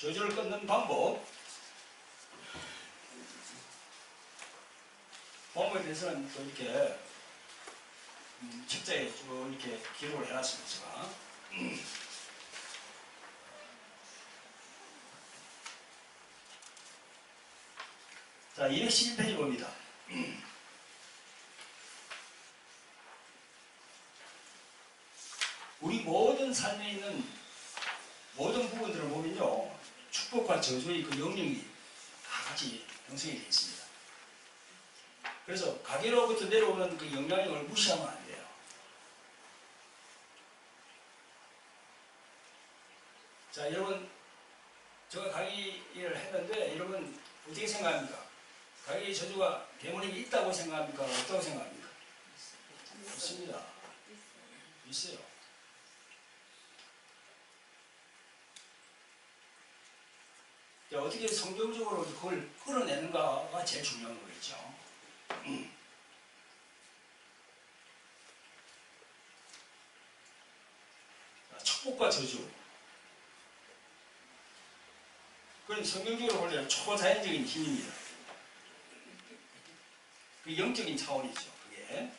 저주를 끊는 방법에 대해서는 또 이렇게 책자에 쭉 이렇게 기록을 해놨습니다. 제가. 자, 211페이지 봅니다. 우리 모든 삶에 있는 모든 부분들을 보면요, 축복과 저주의 그 영역이 다 같이 형성이 되어 있습니다. 그래서 가게로부터 내려오는 그 영향력을 무시하면 안 돼요. 자, 여러분, 제가 강의를 했는데 여러분 어떻게 생각합니까? 가게의 저주가 대문에 있다고 생각합니까? 없다고 생각합니까? 있습니다. 있어요. 자, 어떻게 성경적으로 그걸 끌어내는가가 제일 중요한 거겠죠. 자, 축복과 저주. 그건 성경적으로 보면 초자연적인 힘입니다. 그 영적인 차원이죠. 그게.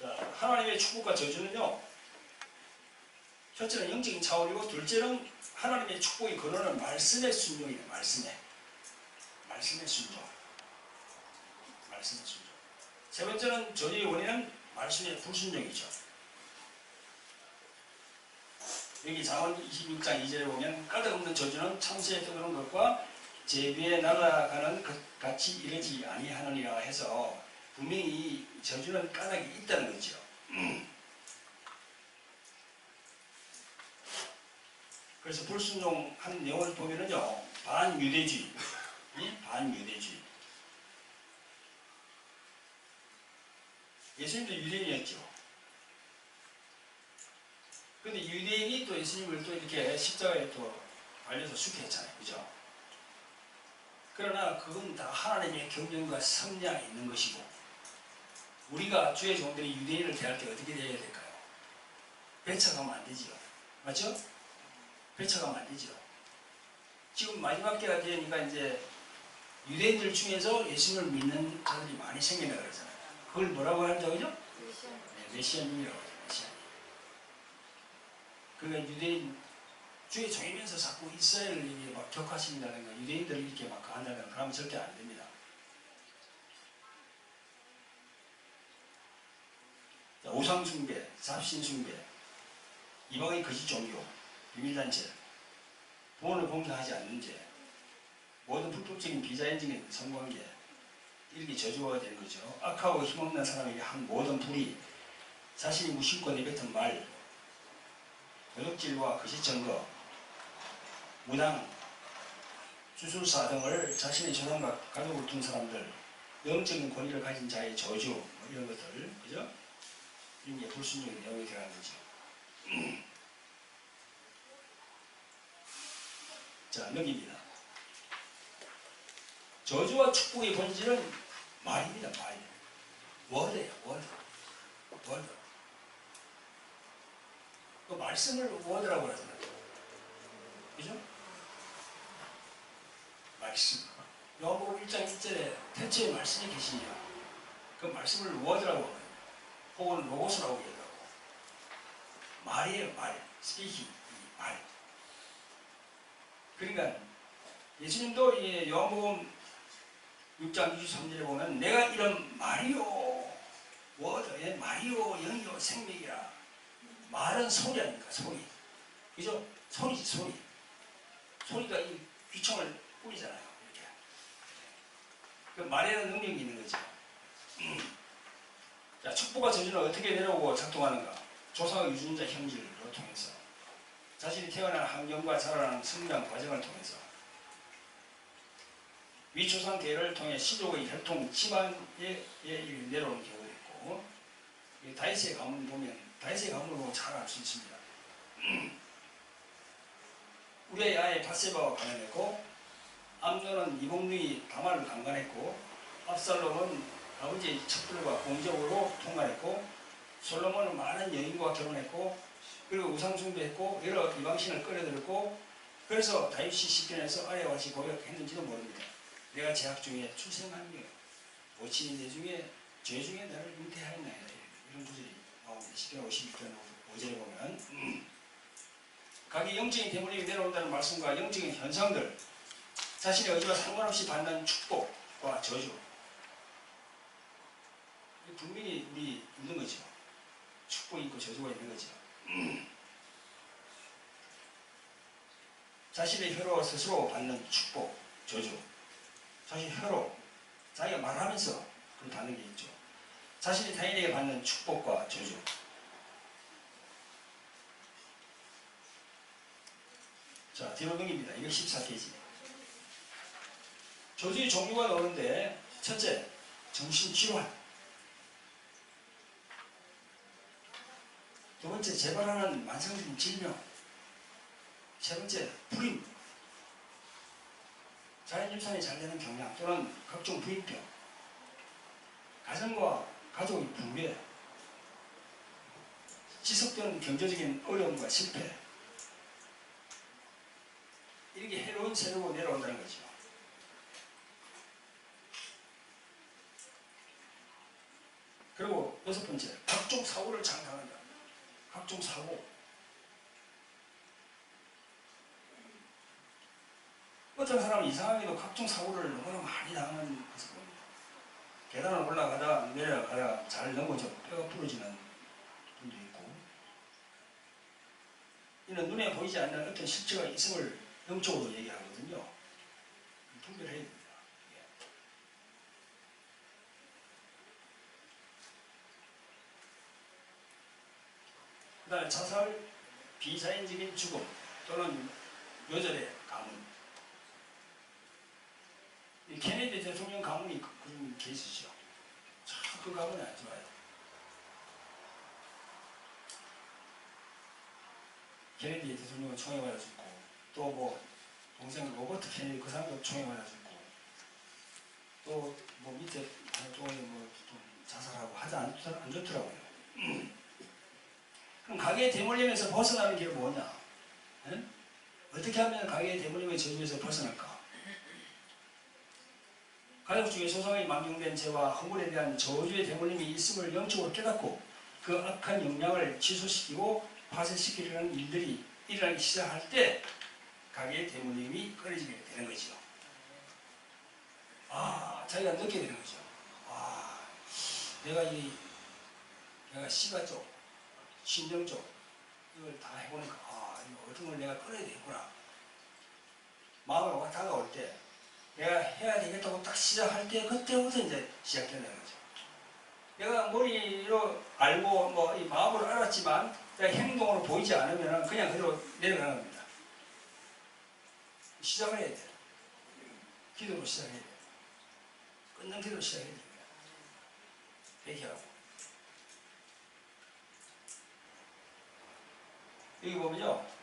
자, 하나님의 축복과 저주는요, 첫째는 영적인 차원이고, 둘째는 하나님의 축복이 거론하는 말씀의 순종이에요. 말씀의 순종. 말씀의 순종. 세 번째는 저주의 원인은 말씀의 불순종이죠. 여기 잠언 26장 2절에 보면 까닭없는 저주는 참새에 떠도는 것과 제비에 날아가는 것 같이 이르지 아니하느니라 해서 분명히 이 저주는 까닭이 있다는 거죠. 그래서 불순종한 내용을 보면은요, 반유대주의, 반유대주의. 예수님도 유대인이었죠. 근데 유대인이 또 예수님을 또 이렇게 십자가에 또 발려서 죽게 했잖아요. 그죠? 그러나 그건 다 하나님의 경륜과 섭리안에 있는 것이고, 우리가 주의 종들이 유대인을 대할 때 어떻게 대해야 될까요? 배척하면 안 되지요. 맞죠? 배척하면 안 되죠. 지금 마지막 때가 되니까 이제 유대인들 중에서 예수님을 믿는 자들이 많이 생겨나 그러잖아요. 그걸 뭐라고 하는지 알죠? 메시아님이라고 하죠. 메시아님. 그러니까 유대인 주의 종이면서 자꾸 이스라엘을 이렇게 막 격하신다든가 유대인들을 이렇게 막 한다든가 그러면 절대 안 됩니다. 자, 우상숭배, 잡신숭배, 이방의 거짓 종교, 비밀단체, 부모를 공경하지 않는 죄, 모든 불법적인 비자연적인 성관계, 이렇게 저주가 되는 거죠. 악하고 힘없는 사람에게 한 모든 불의, 자신이 무심코 내뱉은 말, 도둑질과 거짓 증거, 무당, 주술사 등을 자신의 재산과 가족을 둔 사람들, 영적인 권위를 가진 자의 저주, 뭐 이런 것들, 그죠? 이런 게 불순종의 내용이 들어가는 거죠. 자, 넘깁니다. 저주와 축복의 본질은 말입니다, 말. 워드예요, 워드. 그 말씀을 워드라고 하잖아요. 그죠? 말씀. 요한복음 1장 1절에 태초에 말씀이 계시니라. 그 말씀을 워드라고 하거든요. 혹은 로고스라고 얘기하고. 말이에요, 말. 스피킹, 말. 그러니까 예수님도 이 요한복음 6장 23절에 보면 내가 이런 말이요, 워드, 말이요, 영이요, 생명이라. 말은 소리 아닙니까? 소리. 그죠? 소리지, 소리. 소리가 이 귀청을 뿌리잖아요. 이렇게. 그 말에는 능력이 있는 거죠. 자, 축복과 저주는 어떻게 내려오고 작동하는가? 조상의 유전자 형질을 통해서. 자신이 태어난 환경과 자라나는 성장 과정을 통해서. 위초상 계를 통해 시족의 혈통, 집안에 내려오는 경우도 있고, 다윗의 가문을 보면, 다윗의 가문을 보면 잘 알 수 있습니다. 우리의 아내 바세바와 관련했고, 암논은 이복누이 다말을 강간했고, 압살롬은 아버지의 첩들과 공적으로 통과했고, 솔로몬은 많은 여인과 결혼했고, 그리고 우상숭배했고, 여러 이방신을 끌어들였고, 그래서 다윗이 시편에서 아래와 같이 고백했는지도 모릅니다. 내가 제약 중에 출생하며 모친이 내 중에 죄 중에 나를 잉태하였나이다. 이런 구절이 나옵니다. 시편 56편 5절에 보면 각기 영적인 대물림이 내려온다는 말씀과 영적인 현상들, 자신의 의지와 상관없이 받는 축복과 저주, 분명히 우리 있는 거죠. 축복이 있고 저주가 있는 거죠. 자신의 혀로 스스로 받는 축복, 저주. 자신의 혀로 자기가 말하면서 그 받는 게 있죠. 자신이 타인에게 받는 축복과 저주. 자, 뒤로 넘깁니다. 214페이지. 저주의 종류가 나오는데, 첫째, 정신질환. 두 번째, 재발하는 만성적인 질병. 세 번째, 불임. 자연집산이 잘 되는 경향 또는 각종 부인병. 가정과 가족의 붕괴. 지속되는 경제적인 어려움과 실패. 이렇게 해로운 세력으로 내려온다는 거죠. 그리고 여섯 번째, 각종 사고를 장당한다. 각종 사고. 어떤 사람은 이상하게도 각종 사고를 너무나 많이 당하는 것을 봅니다. 계단을 올라가다 내려가다 잘 넘어져 뼈가 부러지는 분도 있고, 이는 눈에 보이지 않는 어떤 실체가 있음을 영적으로 얘기하거든요. 분별해야 됩니다. 그 다음에 자살, 비자연적인 죽음 또는 뇌절의 가문. 이 케네디 대통령 가문이 그런 케이스죠. 참 그 가문이 안 좋아요. 케네디 대통령은 총에 맞아 죽고, 또 뭐 동생 로버트 케네디 그 사람도 총에 맞아 죽고, 또 뭐 밑에 쪽에 뭐 좀 자살하고 하지 안 좋더라고요. 그럼 가계의 대물림에서 벗어나는 게 뭐냐? 응? 어떻게 하면 가계의 대물림의 저주에서 벗어날까? 가족 중에 소상하게 망정된 죄와 허물에 대한 저주의 대물림이 있음을 영적으로 깨닫고 그 악한 영향을 취소시키고 파쇄시키려는 일들이 일어나기 시작할 때 가계의 대물림이 끊어지게 되는 거죠. 아, 자기가 느끼게 되는 거죠. 아, 내가 시가족, 신정족 이걸 다 해보니까 이거 어떤 걸 내가 끊어야 되겠구나. 마음으로 다가올 때 내가 해야 되겠다고 딱 시작할 때 그때부터 이제 시작되는 거죠. 내가 머리로 알고 뭐 이 마음으로 알았지만 내가 행동으로 보이지 않으면 그냥 그대로 내려가는 겁니다. 시작을 해야 돼요. 기도로 시작해야 돼요. 끊는 기도로 시작해야 됩니다. 회개하고. 여기 보면요.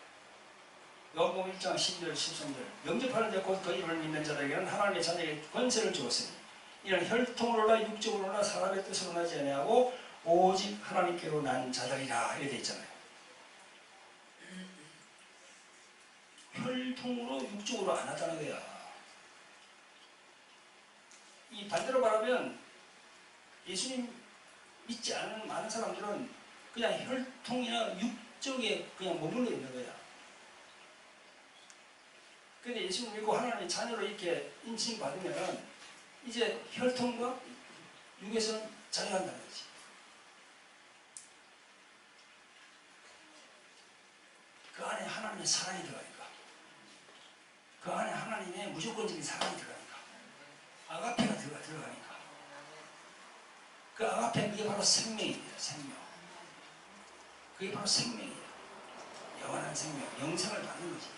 요한복음 1장 12절 13절 영접하는 자 곧 그 이름을 믿는 자들에게는 하나님의 자녀에게 권세를 주었으니 이는 혈통으로나 육적으로나 사람의 뜻으로 나지 아니하고 오직 하나님께로 난 자들이라 이렇게 되어 있잖아요. 혈통으로 육적으로 안 하다는 거야. 이 반대로 말하면 예수님 믿지 않는 많은 사람들은 그냥 혈통이나 육적에 그냥 머물러 있는 거야. 근데 예수님 믿고 하나님의 자녀로 이렇게 인칭받으면 이제 혈통과 육에서는 자유한다는 거지. 그 안에 하나님의 사랑이 들어가니까. 그 안에 하나님의 무조건적인 사랑이 들어가니까. 아가페가 들어가니까. 그 아가페 그게 바로 생명입니다. 생명. 그게 바로 생명이에요. 영원한 생명, 영생을 받는 거지.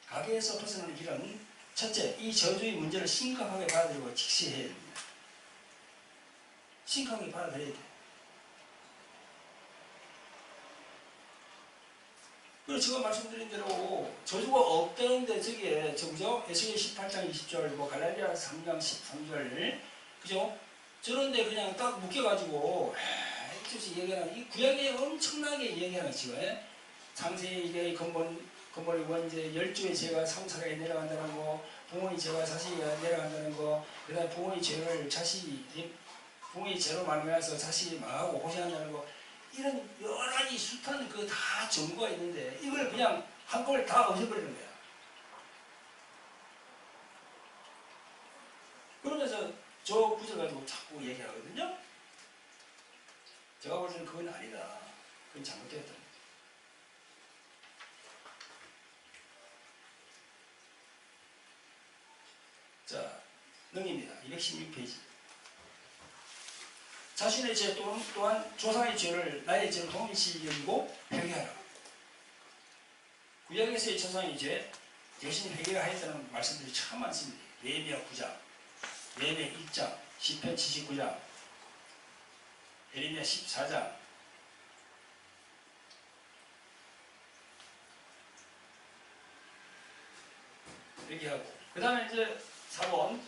가계에서 벗어나는 길은 첫째, 이 저주의 문제를 심각하게 받아들이고 직시해야 됩니다. 심각하게 받아들여야 돼요. 그리고 제가 말씀드린 대로 저주가 없다는데 저기에 그죠? 에스겔 18장 20절, 뭐 갈라디아 3장 13절, 그죠? 저런데 그냥 딱 묶여가지고 계속해서 얘기하는 이 구약에 엄청나게 얘기하는 지금 창세기 이게 근본의 원죄 12의 죄가 상사에 내려간다는 거, 부모의 죄가 자식에 내려간다는 거, 그 다음에 부모의 죄를 부모의 죄로 말미암아서 자식이 망하고 고생한다는 거, 이런 여러 가지 숱한 그 다 정보가 있는데 이걸 그냥 한꺼번에 다 없애버리는 거야. 그러면서 저 구절 가지고 자꾸 얘기하거든요. 제가 볼 때는 그건 아니다. 그건 잘못되었다. 자, 능입니다. 216페이지. 자신의 죄 또한 조상의 죄를 나의 죄로 동일시 여기고 회개하라. 구약에서의 조상의 죄 대신 회개를 하였다는 말씀들이 참 많습니다. 예레미야 9장, 예레미야 1장, 시편 79장, 예레미야 14장. 이렇게 하고 그 다음에 이제 4번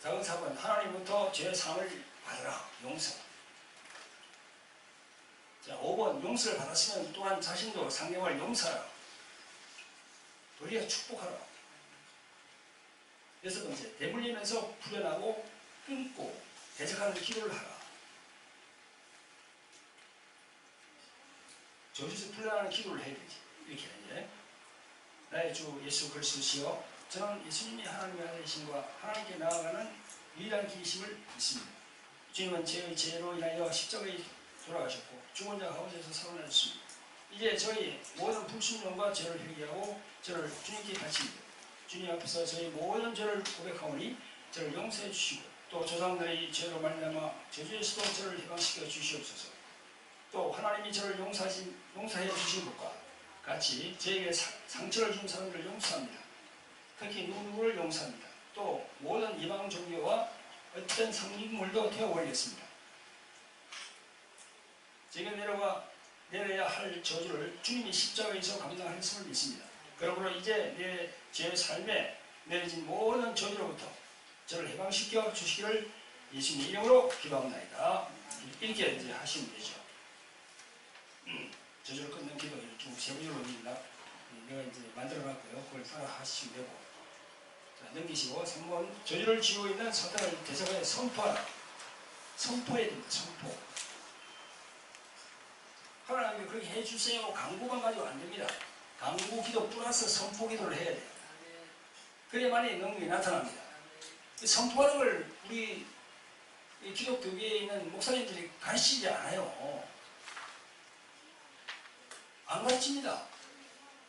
작은 4번 하나님부터 죄 사함을 받으라. 용서. 자 5번 용서를 받았으면 또한 자신도 상대방을 용서하라. 도리어 축복하라. 6번째 대물리면서 풀려나고 끊고 대적하는 기도를 하라. 저주에서 풀려나는 기도를 해야 되지. 이렇게 이제 나의 주 예수 그리스도시여 저는 예수님이 하나님의 아들이심과 하나님께 나아가는 유일한 길이심을 믿습니다. 주님은 죄의 죄로 인하여 십자가에 돌아가셨고 죽은 자 가운데서 살아나셨습니다. 이제 저희 모든 불순종과 죄를 회개하고 저를 주님께 바칩니다. 주님 앞에서 저희 모든 죄를 고백하오니 저를 용서해 주시고 또 조상들의 죄로 말미암아 저주에서도 저를 해방시켜 주시옵소서. 또 하나님이 저를 용서해 주신 것과 같이 저에게 상처를 준 사람들을 용서합니다. 특히 누구를 용서합니다. 또 모든 이방 종교와 어떤 성직물도 태워버리겠습니다. 제게 내려야 할 저주를 주님이 십자가에서 감당하셨음을 믿습니다. 그러므로 이제 내 제 삶에 내려진 모든 저주로부터 저를 해방시켜 주시기를 예수님 이름으로 기도합니다. 이렇게 이제 하시면 되죠. 저주를 끊는 기도 쭉 세부적으로 내가 이제 만들어놨고요. 그걸 따라 하시면 되고. 자, 넘기시고 3번 저주를 지고 있는 사탄을 대적하여 선포하라. 선포해야 됩니다. 선포. 하나님이 그렇게 해주세요. 강구만 가지고 안 됩니다. 강구 기도 플러스 선포 기도를 해야 돼요. 그래야만이 능력이 나타납니다. 선포하는 걸 우리 기독교계에 있는 목사님들이 가르치지 않아요. 안 가르칩니다.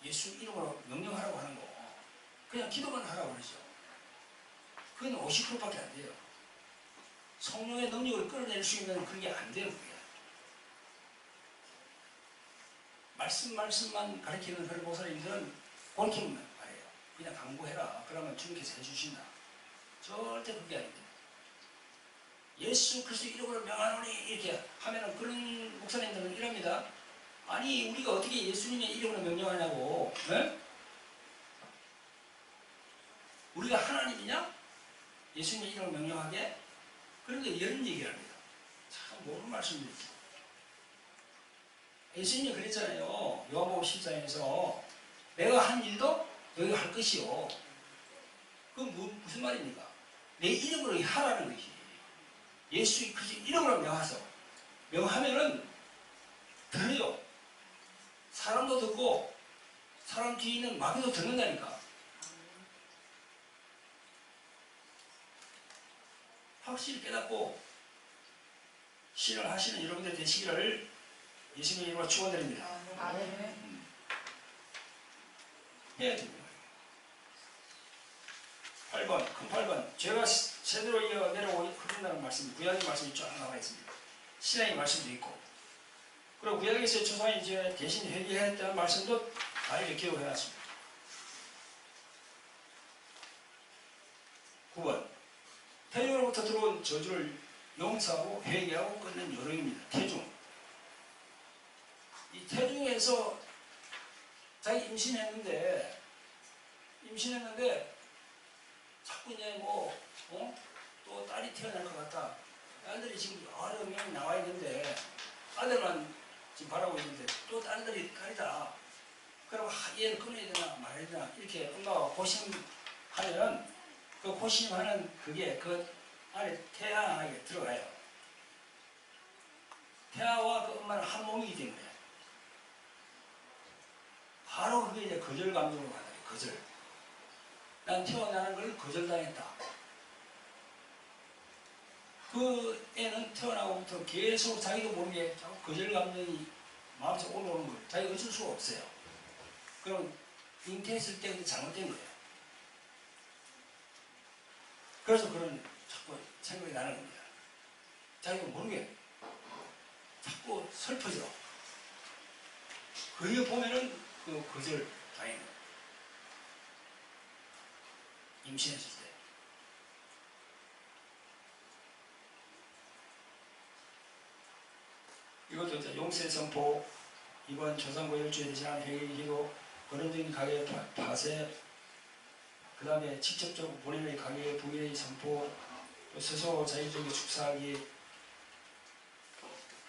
예수 이름으로 명령하라고 하는 거. 그냥 기도만 하라고 그러죠. 그건 50%밖에 안 돼요. 성령의 능력을 끌어낼 수 있는 그게 안 돼요. 그게. 말씀만 가르치는 그런 목사님들은 그렇게만 말해요. 그냥 강구해라. 그러면 주님께서 해주신다. 절대 그게 아닙니다. 예수 그리스도 이름으로 명하노니 이렇게 하면은 그런 목사님들은 이럽니다. 아니 우리가 어떻게 예수님의 이름으로 명령하냐고. 네? 우리가 하나님이냐? 예수님의 이름으로 명령하게? 그런데 이런 얘기를 합니다. 참 모르는 말씀이죠. 예수님이 그랬잖아요. 요한복음 10장에서 내가 한 일도 너희가 할 것이요. 그건 무슨 말입니까? 내 이름으로 하라는 것이. 예수 그리스도 이름으로 명하소. 명하면은 들어요. 사람도 듣고 사람 뒤에 있는 마귀도 듣는다니까. 확실히 깨닫고 신을 하시는 여러분들 되시기를 예수님의 이름으로 축원드립니다. 해야 됩니다. 8번, 큰 8번. 죄가 제대로 이어 내려오고 흐른다는 말씀, 구약의 말씀이 쫙 나와 있습니다. 신약의 말씀도 있고, 그리고 구약에서의 조상의 죄 대신 회개했다는 말씀도 다 이렇게 기록해 놨습니다. 9번. 태중으로부터 들어온 저주를 용서하고 회개하고 끊는 요령입니다. 태중. 이 태중에서 자기 임신했는데 자꾸 이제 또 딸이 태어날 것 같다. 딸들이 지금 여러 명이 나와 있는데 아들만 지금 바라고 있는데 또 딸이다. 그럼 얘를 끊어야 되나 말아야 되나 이렇게 엄마가 고심하면은 그 고심하는 그게 그 안에 태아에게 들어가요. 태아와 그 엄마는 한 몸이기 때문에 바로 그게 이제 거절 감정으로 가는 거예요. 거절. 난 태어나는 걸 거절당했다. 그 애는 태어나고부터 계속 자기도 모르게 자꾸 거절 감정이 마음속에 올라오는 걸 자기가 어쩔 수가 없어요. 그럼 잉태했을 때부터 잘못된 거예요. 그래서 그런 자꾸 생각이 나는 겁니다. 자기가 모르게 자꾸 슬퍼져. 그게 보면은 그 거절 당해요. 임신했을 때. 이것도 이제 용세 선포, 이번 조상고 일주에 대신한 회의 기도, 근원적인 가게의 파쇄, 그 다음에 직접적으로 본인의 가게의 부인의 선포, 또 스스로 자의적인 축사하기,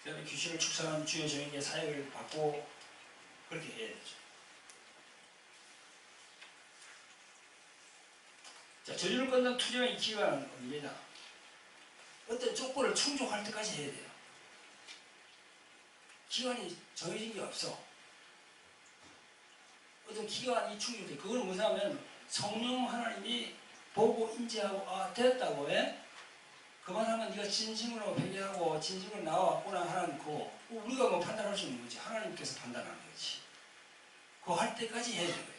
그 다음에 귀신을 축사한 주의 종에게 사역을 받고 그렇게 해야 되죠. 자, 저주를 끊는 투정의 기간은 언제냐? 어떤 조건을 충족할 때까지 해야 돼요. 기간이 정해진 게 없어. 어떤 기간이 충족돼. 그건 뭐냐면 성령 하나님이 보고 인지하고 아 됐다고 해? 그만하면 네가 진심으로 회개하고 진심으로 나왔구나 하는 거 우리가 뭐 판단할 수 있는 거지. 하나님께서 판단하는 거지. 그거 할 때까지 해야 되는 거예요.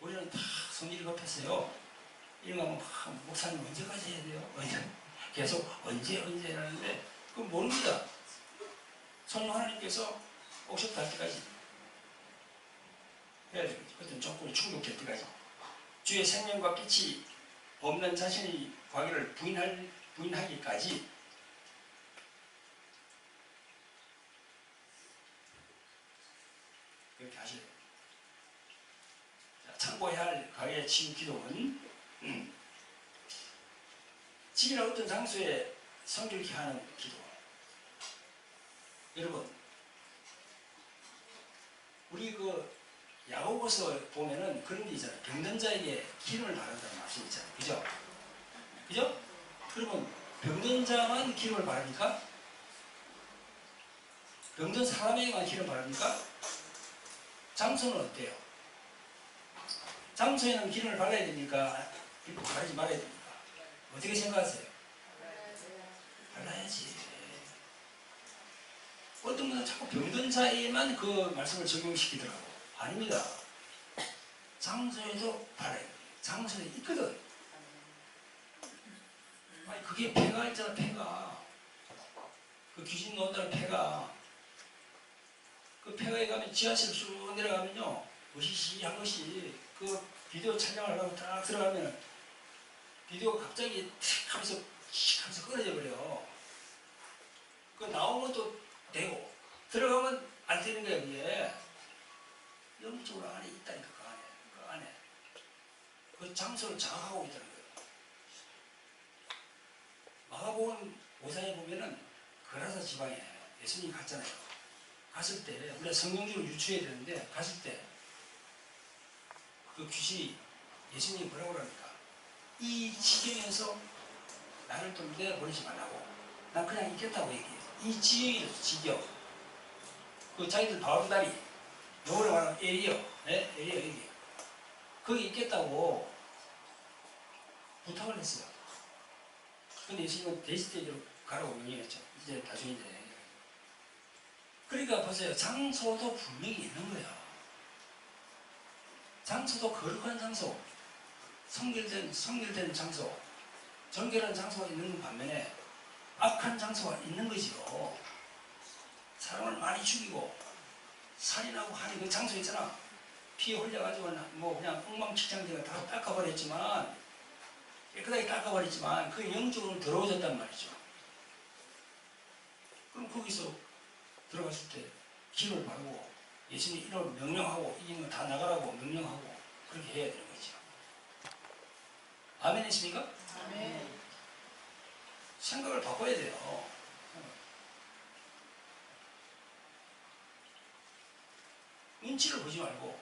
우리는 다 성질이 급했어요. 이런 거 하면 목사님 언제까지 해야 돼요? 계속 언제 하는데 그건 모릅니다. 성령 하나님께서 오셨다 할 때까지 해야 되는 거죠. 어떤 조건이 충족될 때까지. 주의 생명과 빛이 없는 자신의 관계를 부인하기까지 그렇게 하셔야 돼요. 참고해야 할 가게 치유 기도는 집이나 어떤 장소에 성결케 하는 기도. 여러분, 우리 그 야고보서 보면은 그런 게 있잖아요. 병든 자에게 기름을 바른다는 말씀이 있잖아요. 그죠? 그죠? 그러면 병든 자만 기름을 바릅니까? 병든 사람에게만 기름을 바릅니까? 장소는 어때요? 장소에는 기름을 발라야 됩니까? 바르지 말아야 됩니까? 어떻게 생각하세요? 발라야지. 어떤 분은 자꾸 병든 자에만 그 말씀을 적용시키더라고. 아닙니다. 장소에도 발라야 돼요. 장소에 있거든. 아니 그게 폐가 있잖아. 폐가. 그 귀신 논다는 폐가. 그 폐가에 가면 지하실 쭉 내려가면요. 으시시한 것이 그 비디오 촬영을 하고 딱 들어가면 비디오가 갑자기 틱 하면서 칙 하면서 끊어져 버려. 그 나오면 또 되고 들어가면 안 되는 거야 그게. 영적으로 안에 있다니까 그 안에 그 장소를 장악하고 있다는 거예요. 마가복음 5장에 보면은 그라사 지방에 예수님이 갔잖아요. 갔을 때 우리가 성경적으로 유추해야 되는데 갔을 때 그 귀신이 예수님이 뭐라고 그럽니까? 이 지경에서 나를 좀 내버리지 말라고. 난 그냥 있겠다고 얘기해요. 이 지경이죠. 지경. 그 자기들 바울다리 영어로 말하면 에리어. 네? 에리어. 거기 있겠다고 부탁을 했어요. 근데 예수님은 데이스테이지로 가라고 명령했죠. 이제 나중에 이제. 그러니까 보세요. 장소도 분명히 있는 거예요. 장소도 거룩한 장소, 성결된 장소, 정결한 장소가 있는 반면에 악한 장소가 있는 거지요. 사람을 많이 죽이고 살인하고 하는 그 장소 있잖아. 피 흘려가지고 뭐 그냥 엉망진창제가 다 닦아버렸지만 깨끗하게 닦아버렸지만 그 영적으로 더러워졌단 말이죠. 그럼 거기서 들어갔을 때 기름을 바르고 예수님 이름을 명령하고 이기면 다 나가라고 명령하고 그렇게 해야 되는 거죠. 아멘 했습니까? 아멘. 생각을 바꿔야 돼요. 눈치를 보지 말고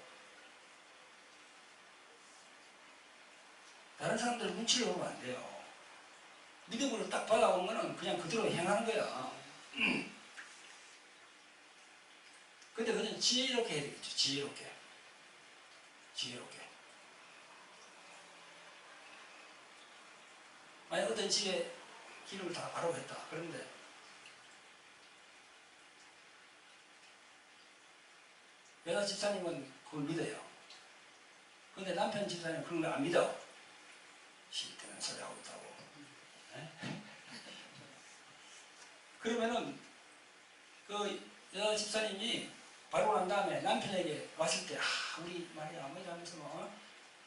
다른 사람들 눈치를 보면 안 돼요. 믿음으로 딱 받아온 거는 그냥 그대로 행하는 거야. 근데 그냥 지혜롭게 해야 되겠죠. 지혜롭게. 만약 어떤 집에 기름을 다 바르고 했다. 그런데 여자 집사님은 그걸 믿어요. 근데 남편 집사님은 그런 걸 안 믿어. 시때는 소리 하고 있다고. 그러면은 그 여자 집사님이 바르고 난 다음에 남편에게 왔을 때 우리 말이야 어머니 하면서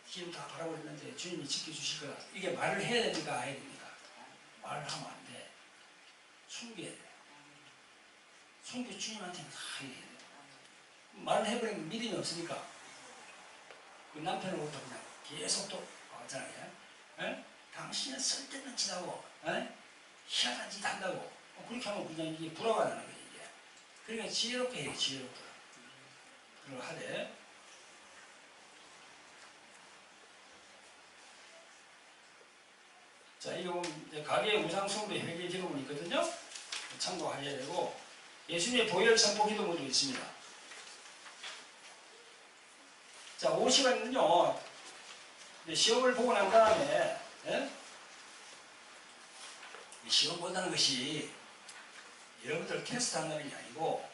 기름 다 바르고 있는데 주님이 지켜주실 거다. 이게 말을 해야 됩니까? 안 해야 됩니까? 말을 하면 안 돼. 숨겨야 돼. 숨겨 주님한테 다 해야 돼. 말을 해버리면 믿음이 없으니까 그 남편으로부터 그냥 계속 또 하잖아요. 당신은 쓸데없는 짓 하고 희한한 짓 한다고 그렇게 하면 그냥 이게 불화가 나는 거예요. 이게. 그러니까 지혜롭게 해요. 지혜롭게. 그걸 하되 자, 이거 가게의 우상숭배 회개 기도문이 있거든요. 참고하셔야 되고 예수님의 보혈 선포 기도문도 있습니다. 자, 50원은요 시험을 보고 난 다음에 시험 본다는 것이 여러분들 테스트 한다는 게 아니고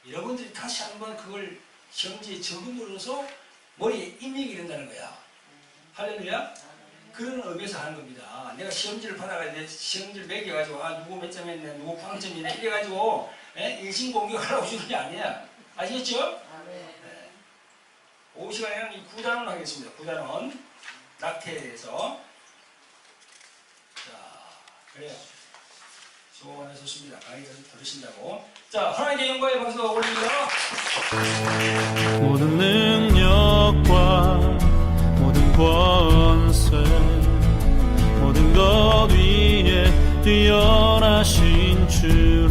여러분들이 다시 한번 그걸 시험지에 적음으로써 머리에 입력이 된다는 거야. 할렐루야? 그런 의미에서 하는 겁니다. 내가 시험지를 받아가지고 내 시험지를 매겨가지고 누구 몇 점 했네, 누구 빵점이네 이래가지고 인신공격하라고 주는 게 아니야. 아시겠죠? 네. 5시간에는 이 9단원 하겠습니다. 9단원 낙태에 대해서. 자, 그래요. 수고하셨습니다. 강의를 들으신다고. 자, 하나님의 영광의 박수 올립니다. 모든 능력과 모든 권세 모든 것 위에 뛰어나신 주